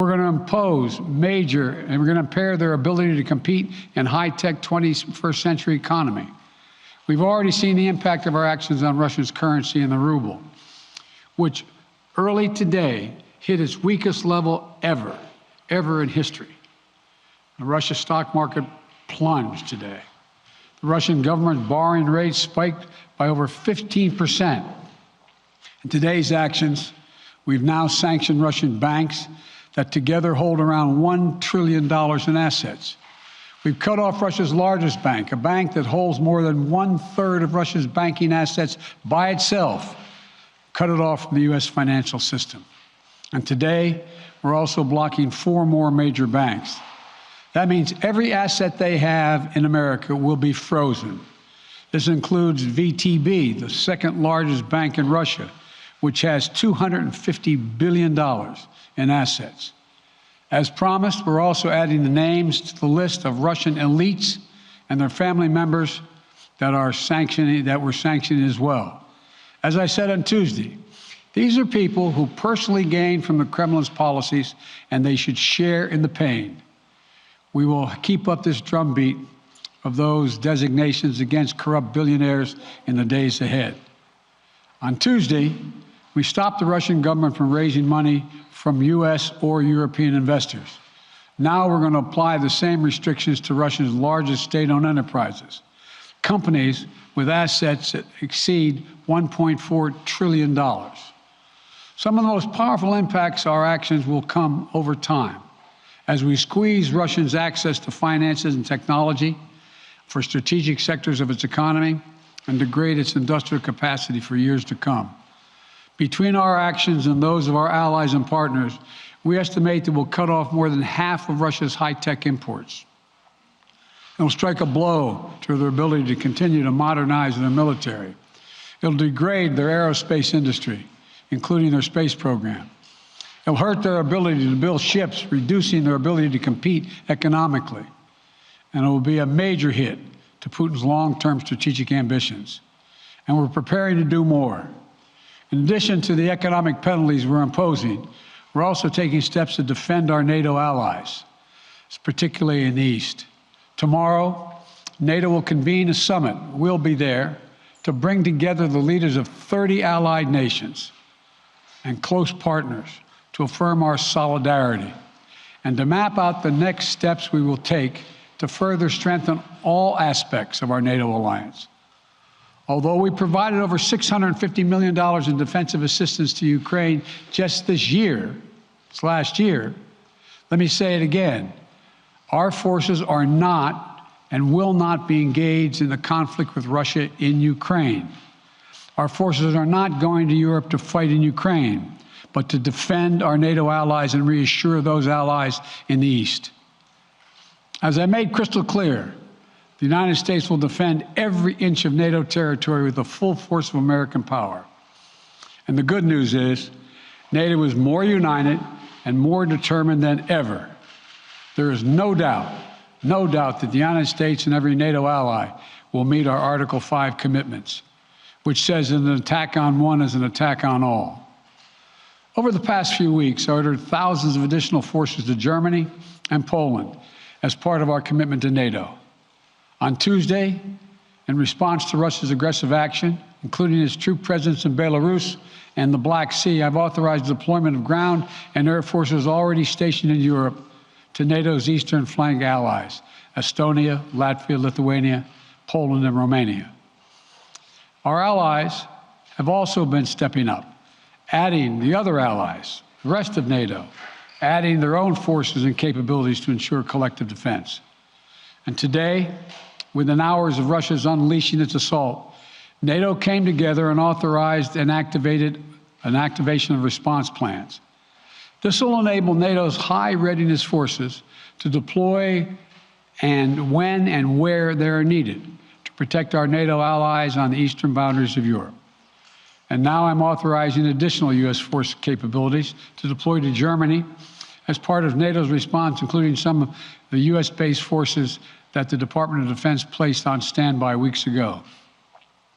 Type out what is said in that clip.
we're going to impose major, and we're going to impair their ability to compete in high-tech 21st century economy. We've already seen the impact of our actions on Russia's currency and the ruble, which early today hit its weakest level ever in history. The Russia stock market plunged today. The Russian government borrowing rate spiked by over 15%. In today's actions, we've now sanctioned Russian banks that together hold around $1 trillion in assets. We've cut off Russia's largest bank, a bank that holds more than 1/3 of Russia's banking assets by itself, cut it off from the U.S. financial system. And today, we're also blocking 4 more major banks. That means every asset they have in America will be frozen. This includes VTB, the second largest bank in Russia, which has $250 billion in assets. As promised, we're also adding the names to the list of Russian elites and their family members that we're sanctioning as well. As I said on Tuesday, these are people who personally gain from the Kremlin's policies, and they should share in the pain. We will keep up this drumbeat of those designations against corrupt billionaires in the days ahead. On Tuesday, we stopped the Russian government from raising money from U.S. or European investors. Now we're going to apply the same restrictions to Russia's largest state-owned enterprises, companies with assets that exceed $1.4 trillion. Some of the most powerful impacts of our actions will come over time as we squeeze Russia's access to finances and technology for strategic sectors of its economy and degrade its industrial capacity for years to come. Between our actions and those of our allies and partners, we estimate that we'll cut off more than half of Russia's high-tech imports. It'll strike a blow to their ability to continue to modernize their military. It'll degrade their aerospace industry, including their space program. It'll hurt their ability to build ships, reducing their ability to compete economically. And it will be a major hit to Putin's long-term strategic ambitions. And we're preparing to do more. In addition to the economic penalties we're imposing, we're also taking steps to defend our NATO allies, particularly in the East. Tomorrow, NATO will convene a summit. We'll be there to bring together the leaders of 30 allied nations and close partners to affirm our solidarity and to map out the next steps we will take to further strengthen all aspects of our NATO alliance. Although we provided over $650 million in defensive assistance to Ukraine just this last year, let me say it again. Our forces are not and will not be engaged in the conflict with Russia in Ukraine. Our forces are not going to Europe to fight in Ukraine, but to defend our NATO allies and reassure those allies in the East. As I made crystal clear, the United States will defend every inch of NATO territory with the full force of American power. And the good news is, NATO is more united and more determined than ever. There is no doubt that the United States and every NATO ally will meet our Article 5 commitments, which says that an attack on one is an attack on all. Over the past few weeks, I ordered thousands of additional forces to Germany and Poland as part of our commitment to NATO. On Tuesday, in response to Russia's aggressive action, including its troop presence in Belarus and the Black Sea, I've authorized the deployment of ground and air forces already stationed in Europe to NATO's eastern flank allies, Estonia, Latvia, Lithuania, Poland, and Romania. Our allies have also been stepping up, adding the other allies, the rest of NATO, adding their own forces and capabilities to ensure collective defense. And today, within hours of Russia's unleashing its assault, NATO came together and authorized and activated an activation of response plans. This will enable NATO's high readiness forces to deploy and when and where they are needed to protect our NATO allies on the eastern boundaries of Europe. And now I'm authorizing additional U.S. force capabilities to deploy to Germany as part of NATO's response, including some of the U.S.-based forces that the Department of Defense placed on standby weeks ago.